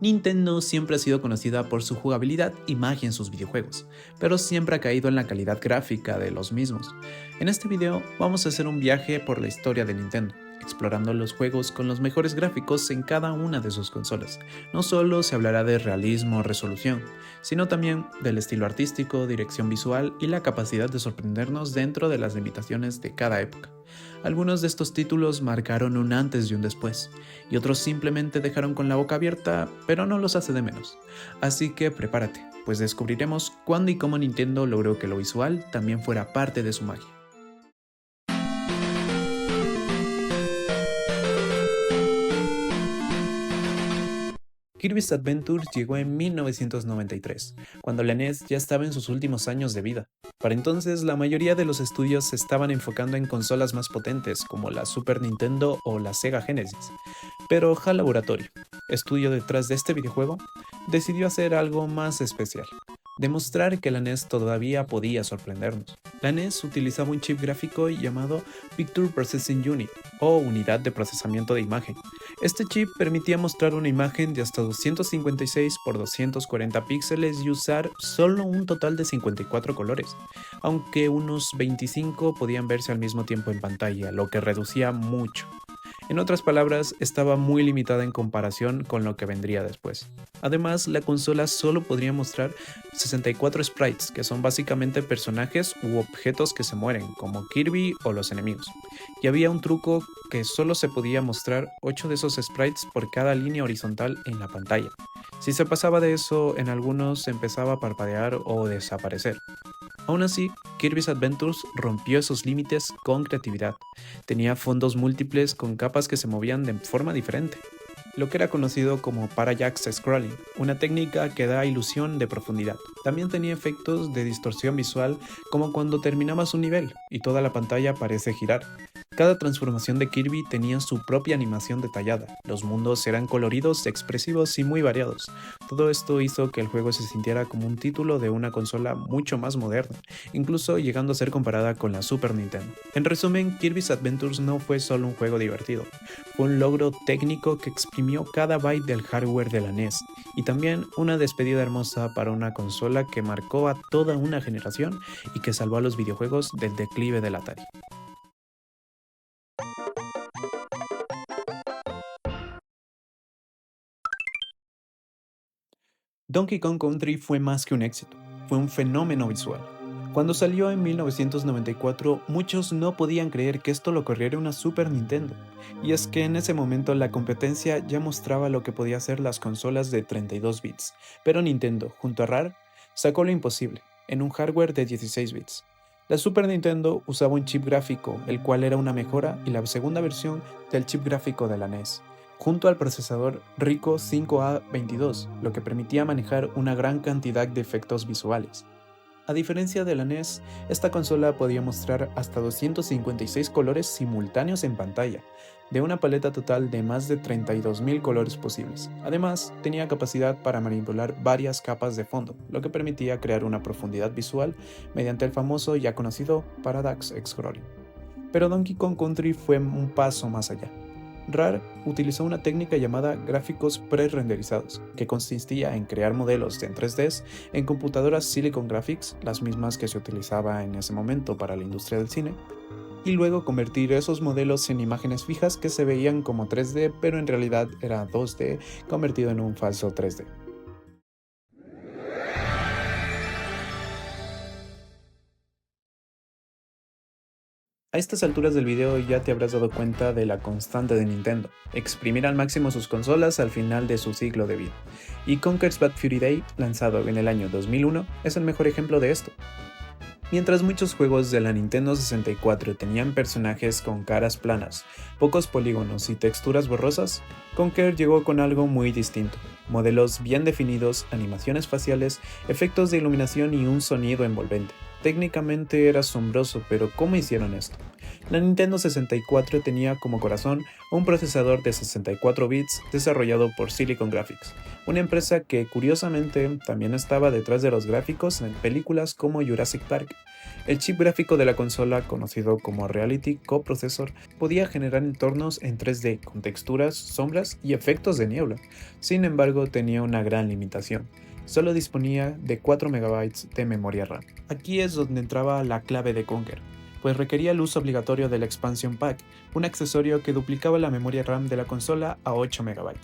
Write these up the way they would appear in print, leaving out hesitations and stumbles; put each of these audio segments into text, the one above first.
Nintendo siempre ha sido conocida por su jugabilidad y magia en sus videojuegos, pero siempre ha caído en la calidad gráfica de los mismos. En este video vamos a hacer un viaje por la historia de Nintendo, explorando los juegos con los mejores gráficos en cada una de sus consolas. No solo se hablará de realismo o resolución, sino también del estilo artístico, dirección visual y la capacidad de sorprendernos dentro de las limitaciones de cada época. Algunos de estos títulos marcaron un antes y un después, y otros simplemente dejaron con la boca abierta, pero no los hace de menos. Así que prepárate, pues descubriremos cuándo y cómo Nintendo logró que lo visual también fuera parte de su magia. Kirby's Adventure llegó en 1993, cuando la NES ya estaba en sus últimos años de vida. Para entonces, la mayoría de los estudios se estaban enfocando en consolas más potentes, como la Super Nintendo o la Sega Genesis. Pero HAL Laboratory, estudio detrás de este videojuego, decidió hacer algo más especial: demostrar que la NES todavía podía sorprendernos. La NES utilizaba un chip gráfico llamado Picture Processing Unit, o unidad de procesamiento de imagen. Este chip permitía mostrar una imagen de hasta 256 por 240 píxeles y usar solo un total de 54 colores, aunque unos 25 podían verse al mismo tiempo en pantalla, lo que reducía mucho. En otras palabras, estaba muy limitada en comparación con lo que vendría después. Además, la consola solo podría mostrar 64 sprites, que son básicamente personajes u objetos que se mueren, como Kirby o los enemigos. Y había un truco que solo se podía mostrar 8 de esos sprites por cada línea horizontal en la pantalla. Si se pasaba de eso, en algunos se empezaba a parpadear o desaparecer. Aún así, Kirby's Adventures rompió esos límites con creatividad. Tenía fondos múltiples con capas que se movían de forma diferente, lo que era conocido como parallax scrolling, una técnica que da ilusión de profundidad. También tenía efectos de distorsión visual, como cuando terminabas un nivel y toda la pantalla parece girar. Cada transformación de Kirby tenía su propia animación detallada, los mundos eran coloridos, expresivos y muy variados. Todo esto hizo que el juego se sintiera como un título de una consola mucho más moderna, incluso llegando a ser comparada con la Super Nintendo. En resumen, Kirby's Adventures no fue solo un juego divertido, fue un logro técnico que exprimió cada byte del hardware de la NES, y también una despedida hermosa para una consola que marcó a toda una generación y que salvó a los videojuegos del declive del Atari. Donkey Kong Country fue más que un éxito, fue un fenómeno visual. Cuando salió en 1994, muchos no podían creer que esto lo corriera una Super Nintendo, y es que en ese momento la competencia ya mostraba lo que podía hacer las consolas de 32 bits, pero Nintendo, junto a Rare, sacó lo imposible, en un hardware de 16 bits. La Super Nintendo usaba un chip gráfico, el cual era una mejora y la segunda versión del chip gráfico de la NES, junto al procesador Rico 5A22, lo que permitía manejar una gran cantidad de efectos visuales. A diferencia de la NES, esta consola podía mostrar hasta 256 colores simultáneos en pantalla, de una paleta total de más de 32.000 colores posibles. Además, tenía capacidad para manipular varias capas de fondo, lo que permitía crear una profundidad visual mediante el famoso ya conocido parallax scrolling. Pero Donkey Kong Country fue un paso más allá. Rare utilizó una técnica llamada gráficos pre-renderizados, que consistía en crear modelos en 3D en computadoras Silicon Graphics, las mismas que se utilizaba en ese momento para la industria del cine, y luego convertir esos modelos en imágenes fijas que se veían como 3D, pero en realidad era 2D convertido en un falso 3D. A estas alturas del video ya te habrás dado cuenta de la constante de Nintendo, exprimir al máximo sus consolas al final de su ciclo de vida. Y Conker's Bad Fur Day, lanzado en el año 2001, es el mejor ejemplo de esto. Mientras muchos juegos de la Nintendo 64 tenían personajes con caras planas, pocos polígonos y texturas borrosas, Conker llegó con algo muy distinto: modelos bien definidos, animaciones faciales, efectos de iluminación y un sonido envolvente. Técnicamente era asombroso, pero ¿cómo hicieron esto? La Nintendo 64 tenía como corazón un procesador de 64 bits desarrollado por Silicon Graphics, una empresa que curiosamente también estaba detrás de los gráficos en películas como Jurassic Park. El chip gráfico de la consola, conocido como Reality Coprocessor, podía generar entornos en 3D con texturas, sombras y efectos de niebla. Sin embargo, tenía una gran limitación. Solo disponía de 4 MB de memoria RAM. Aquí es donde entraba la clave de Conker, pues requería el uso obligatorio del Expansion Pack, un accesorio que duplicaba la memoria RAM de la consola a 8 MB.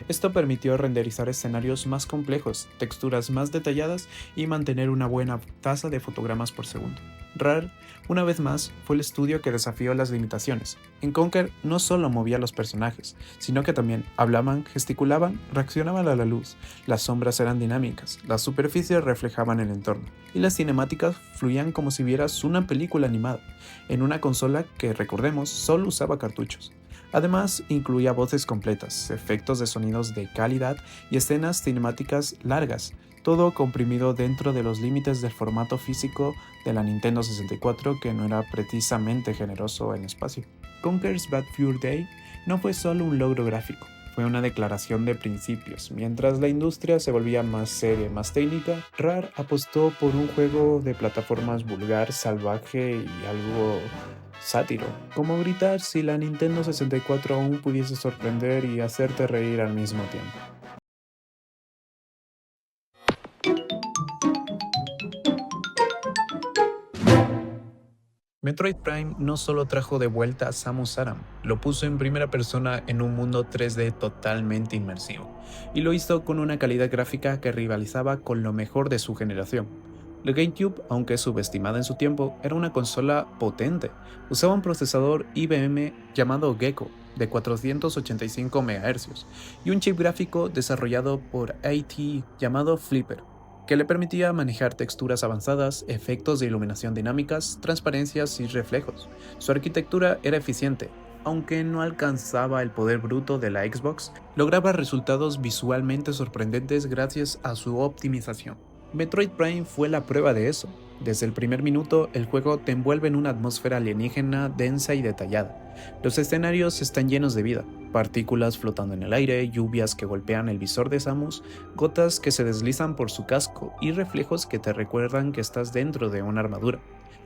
Esto permitió renderizar escenarios más complejos, texturas más detalladas y mantener una buena tasa de fotogramas por segundo. Rare, una vez más, fue el estudio que desafió las limitaciones. En Conker no solo movía a los personajes, sino que también hablaban, gesticulaban, reaccionaban a la luz, las sombras eran dinámicas, las superficies reflejaban el entorno, y las cinemáticas fluían como si vieras una película animada, en una consola que, recordemos, solo usaba cartuchos. Además, incluía voces completas, efectos de sonidos de calidad y escenas cinemáticas largas, todo comprimido dentro de los límites del formato físico de la Nintendo 64, que no era precisamente generoso en espacio. Conker's Bad Fur Day no fue solo un logro gráfico, fue una declaración de principios. Mientras la industria se volvía más seria y más técnica, Rare apostó por un juego de plataformas vulgar, salvaje y algo sátiro, como gritar si la Nintendo 64 aún pudiese sorprender y hacerte reír al mismo tiempo. Metroid Prime no solo trajo de vuelta a Samus Aran, lo puso en primera persona en un mundo 3D totalmente inmersivo, y lo hizo con una calidad gráfica que rivalizaba con lo mejor de su generación. La GameCube, aunque subestimada en su tiempo, era una consola potente. Usaba un procesador IBM llamado Gecko de 485 MHz y un chip gráfico desarrollado por ATE llamado Flipper, que le permitía manejar texturas avanzadas, efectos de iluminación dinámicas, transparencias y reflejos. Su arquitectura era eficiente, aunque no alcanzaba el poder bruto de la Xbox, lograba resultados visualmente sorprendentes gracias a su optimización. Metroid Prime fue la prueba de eso. Desde el primer minuto, el juego te envuelve en una atmósfera alienígena densa y detallada. Los escenarios están llenos de vida, partículas flotando en el aire, lluvias que golpean el visor de Samus, gotas que se deslizan por su casco y reflejos que te recuerdan que estás dentro de una armadura.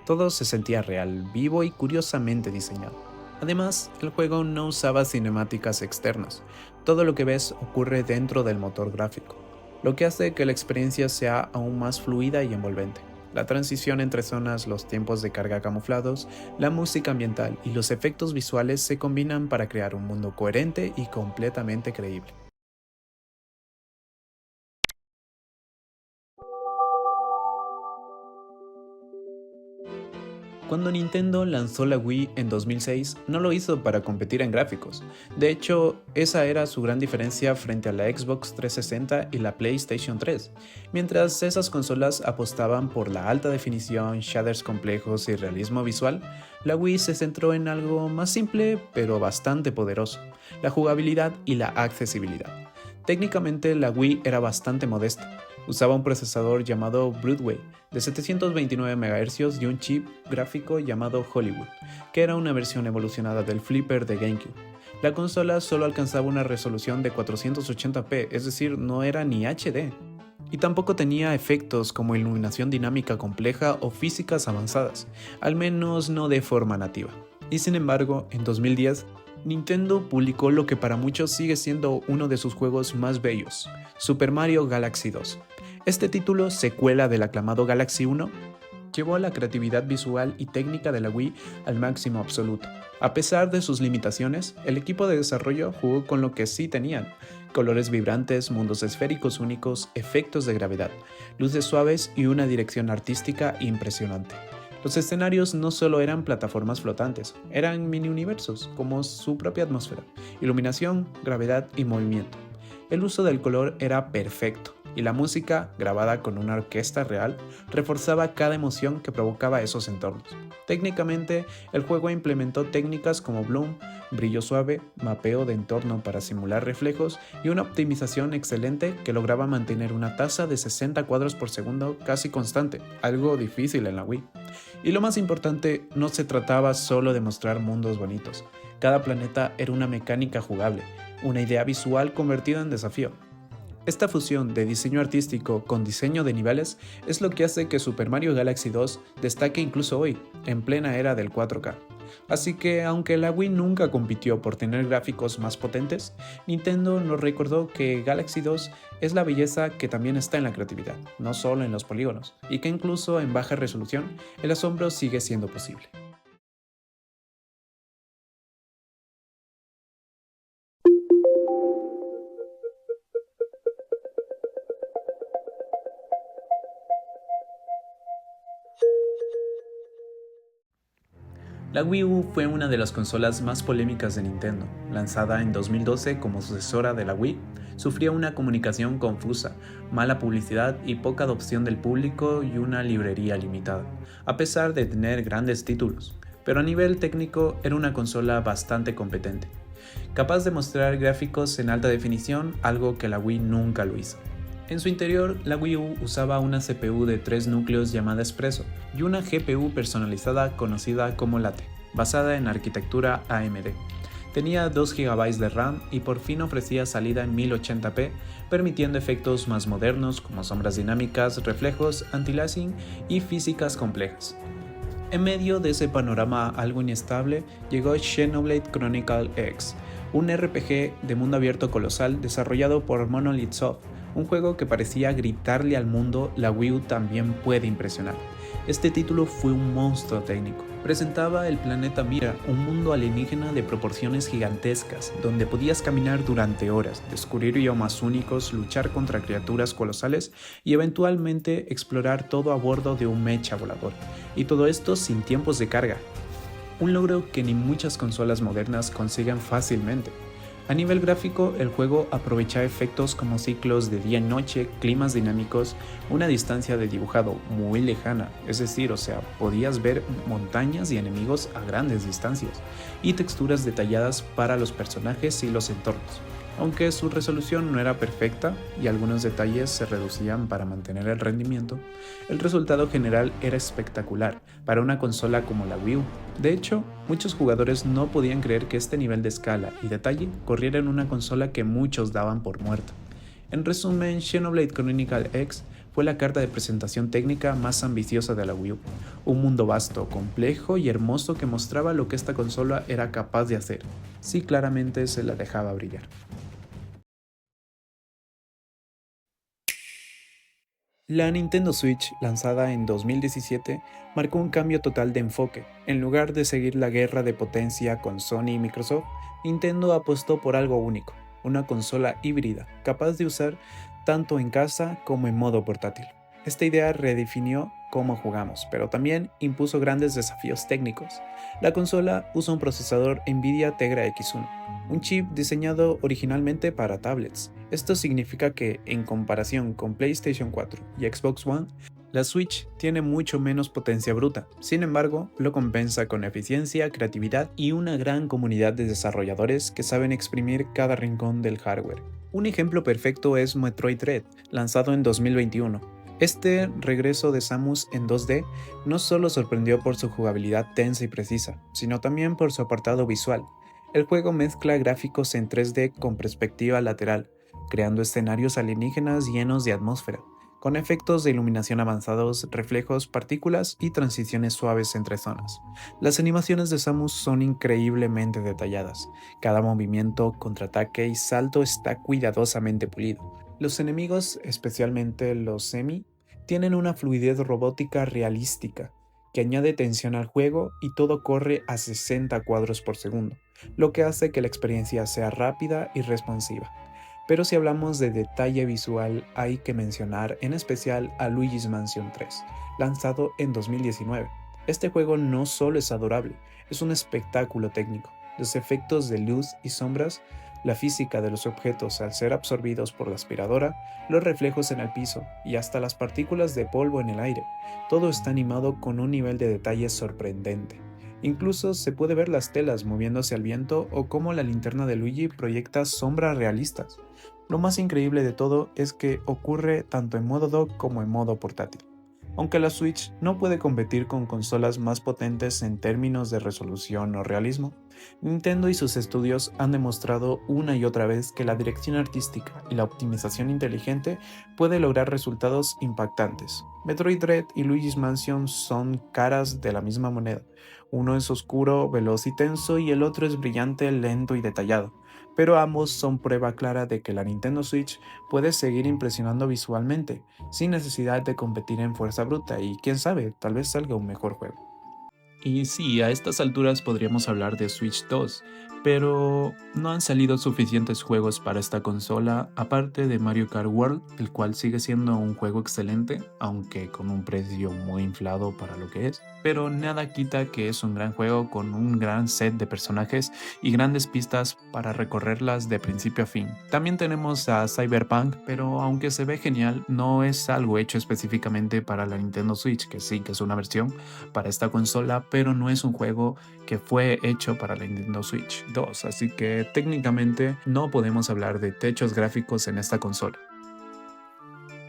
Todo se sentía real, vivo y curiosamente diseñado. Además, el juego no usaba cinemáticas externas, todo lo que ves ocurre dentro del motor gráfico, lo que hace que la experiencia sea aún más fluida y envolvente. La transición entre zonas, los tiempos de carga camuflados, la música ambiental y los efectos visuales se combinan para crear un mundo coherente y completamente creíble. Cuando Nintendo lanzó la Wii en 2006, no lo hizo para competir en gráficos. De hecho, esa era su gran diferencia frente a la Xbox 360 y la PlayStation 3. Mientras esas consolas apostaban por la alta definición, shaders complejos y realismo visual, la Wii se centró en algo más simple pero bastante poderoso: la jugabilidad y la accesibilidad. Técnicamente la Wii era bastante modesta. Usaba un procesador llamado Broadway de 729 MHz y un chip gráfico llamado Hollywood, que era una versión evolucionada del Flipper de GameCube. La consola solo alcanzaba una resolución de 480p, es decir, no era ni HD. Y tampoco tenía efectos como iluminación dinámica compleja o físicas avanzadas, al menos no de forma nativa. Y sin embargo, en 2010, Nintendo publicó lo que para muchos sigue siendo uno de sus juegos más bellos, Super Mario Galaxy 2. Este título, secuela del aclamado Galaxy 1, llevó la creatividad visual y técnica de la Wii al máximo absoluto. A pesar de sus limitaciones, el equipo de desarrollo jugó con lo que sí tenían: colores vibrantes, mundos esféricos únicos, efectos de gravedad, luces suaves y una dirección artística impresionante. Los escenarios no solo eran plataformas flotantes, eran mini universos, como su propia atmósfera, iluminación, gravedad y movimiento. El uso del color era perfecto, y la música, grabada con una orquesta real, reforzaba cada emoción que provocaba esos entornos. Técnicamente, el juego implementó técnicas como bloom, brillo suave, mapeo de entorno para simular reflejos y una optimización excelente que lograba mantener una tasa de 60 cuadros por segundo casi constante, algo difícil en la Wii. Y lo más importante, no se trataba solo de mostrar mundos bonitos. Cada planeta era una mecánica jugable, una idea visual convertida en desafío. Esta fusión de diseño artístico con diseño de niveles es lo que hace que Super Mario Galaxy 2 destaque incluso hoy, en plena era del 4K. Así que aunque la Wii nunca compitió por tener gráficos más potentes, Nintendo nos recordó que Galaxy 2 es la belleza que también está en la creatividad, no solo en los polígonos, y que incluso en baja resolución el asombro sigue siendo posible. La Wii U fue una de las consolas más polémicas de Nintendo. Lanzada en 2012 como sucesora de la Wii, sufrió una comunicación confusa, mala publicidad y poca adopción del público y una librería limitada, a pesar de tener grandes títulos. Pero a nivel técnico era una consola bastante competente, capaz de mostrar gráficos en alta definición, algo que la Wii nunca lo hizo. En su interior, la Wii U usaba una CPU de 3 núcleos llamada Espresso y una GPU personalizada conocida como Latte, basada en arquitectura AMD. Tenía 2 GB de RAM y por fin ofrecía salida en 1080p, permitiendo efectos más modernos como sombras dinámicas, reflejos, anti-aliasing y físicas complejas. En medio de ese panorama algo inestable, llegó Xenoblade Chronicle X, un RPG de mundo abierto colosal desarrollado por Monolith Soft, un juego que parecía gritarle al mundo: la Wii U también puede impresionar. Este título fue un monstruo técnico. Presentaba el planeta Mira, un mundo alienígena de proporciones gigantescas, donde podías caminar durante horas, descubrir biomas únicos, luchar contra criaturas colosales y eventualmente explorar todo a bordo de un mecha volador. Y todo esto sin tiempos de carga. Un logro que ni muchas consolas modernas consiguen fácilmente. A nivel gráfico, el juego aprovecha efectos como ciclos de día y noche, climas dinámicos, una distancia de dibujado muy lejana, es decir, podías ver montañas y enemigos a grandes distancias, y texturas detalladas para los personajes y los entornos. Aunque su resolución no era perfecta y algunos detalles se reducían para mantener el rendimiento, el resultado general era espectacular para una consola como la Wii U. De hecho, muchos jugadores no podían creer que este nivel de escala y detalle corriera en una consola que muchos daban por muerta. En resumen, Xenoblade Chronicle X fue la carta de presentación técnica más ambiciosa de la Wii U, un mundo vasto, complejo y hermoso que mostraba lo que esta consola era capaz de hacer, si claramente se la dejaba brillar. La Nintendo Switch, lanzada en 2017, marcó un cambio total de enfoque. En lugar de seguir la guerra de potencia con Sony y Microsoft, Nintendo apostó por algo único, una consola híbrida, capaz de usar tanto en casa como en modo portátil. Esta idea redefinió cómo jugamos, pero también impuso grandes desafíos técnicos. La consola usa un procesador Nvidia Tegra X1, un chip diseñado originalmente para tablets. Esto significa que, en comparación con PlayStation 4 y Xbox One, la Switch tiene mucho menos potencia bruta. Sin embargo, lo compensa con eficiencia, creatividad y una gran comunidad de desarrolladores que saben exprimir cada rincón del hardware. Un ejemplo perfecto es Metroid Dread, lanzado en 2021. Este regreso de Samus en 2D no solo sorprendió por su jugabilidad tensa y precisa, sino también por su apartado visual. El juego mezcla gráficos en 3D con perspectiva lateral, creando escenarios alienígenas llenos de atmósfera, con efectos de iluminación avanzados, reflejos, partículas y transiciones suaves entre zonas. Las animaciones de Samus son increíblemente detalladas. Cada movimiento, contraataque y salto está cuidadosamente pulido. Los enemigos, especialmente los semi, tienen una fluidez robótica realística, que añade tensión al juego y todo corre a 60 cuadros por segundo, lo que hace que la experiencia sea rápida y responsiva. Pero si hablamos de detalle visual, hay que mencionar en especial a Luigi's Mansion 3, lanzado en 2019. Este juego no solo es adorable, es un espectáculo técnico. Los efectos de luz y sombras, la física de los objetos al ser absorbidos por la aspiradora, los reflejos en el piso y hasta las partículas de polvo en el aire, todo está animado con un nivel de detalle sorprendente. Incluso se puede ver las telas moviéndose al viento o cómo la linterna de Luigi proyecta sombras realistas. Lo más increíble de todo es que ocurre tanto en modo dock como en modo portátil. Aunque la Switch no puede competir con consolas más potentes en términos de resolución o realismo, Nintendo y sus estudios han demostrado una y otra vez que la dirección artística y la optimización inteligente puede lograr resultados impactantes. Metroid Dread y Luigi's Mansion son caras de la misma moneda. Uno es oscuro, veloz y tenso, y el otro es brillante, lento y detallado. Pero ambos son prueba clara de que la Nintendo Switch puede seguir impresionando visualmente, sin necesidad de competir en fuerza bruta, y quién sabe, tal vez salga un mejor juego. Y sí, a estas alturas podríamos hablar de Switch 2, pero no han salido suficientes juegos para esta consola, aparte de Mario Kart World, el cual sigue siendo un juego excelente, aunque con un precio muy inflado para lo que es. Pero nada quita que es un gran juego con un gran set de personajes y grandes pistas para recorrerlas de principio a fin. También tenemos a Cyberpunk, pero aunque se ve genial, no es algo hecho específicamente para la Nintendo Switch, que sí que es una versión para esta consola, pero no es un juego que fue hecho para la Nintendo Switch 2, así que técnicamente no podemos hablar de techos gráficos en esta consola.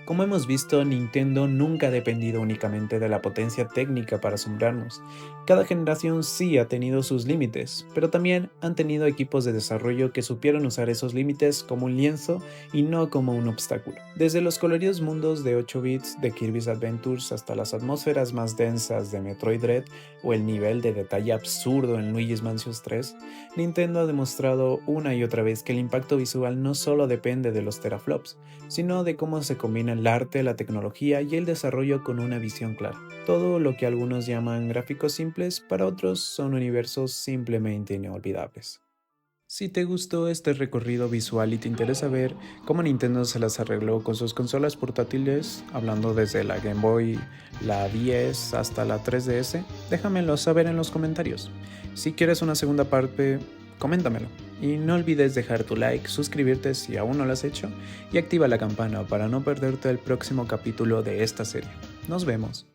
Como hemos visto, Nintendo nunca ha dependido únicamente de la potencia técnica para asombrarnos. Cada generación sí ha tenido sus límites, pero también han tenido equipos de desarrollo que supieron usar esos límites como un lienzo y no como un obstáculo. Desde los coloridos mundos de 8 bits de Kirby's Adventures hasta las atmósferas más densas de Metroid Dread o el nivel de detalle absurdo en Luigi's Mansion 3, Nintendo ha demostrado una y otra vez que el impacto visual no solo depende de los teraflops, sino de cómo se combina el arte, la tecnología y el desarrollo con una visión clara. Todo lo que algunos llaman gráficos simples, para otros son universos simplemente inolvidables. Si te gustó este recorrido visual y te interesa ver cómo Nintendo se las arregló con sus consolas portátiles, hablando desde la Game Boy, la 10 hasta la 3DS, déjamelo saber en los comentarios. Si quieres una segunda parte, coméntamelo. Y no olvides dejar tu like, suscribirte si aún no lo has hecho y activa la campana para no perderte el próximo capítulo de esta serie. Nos vemos.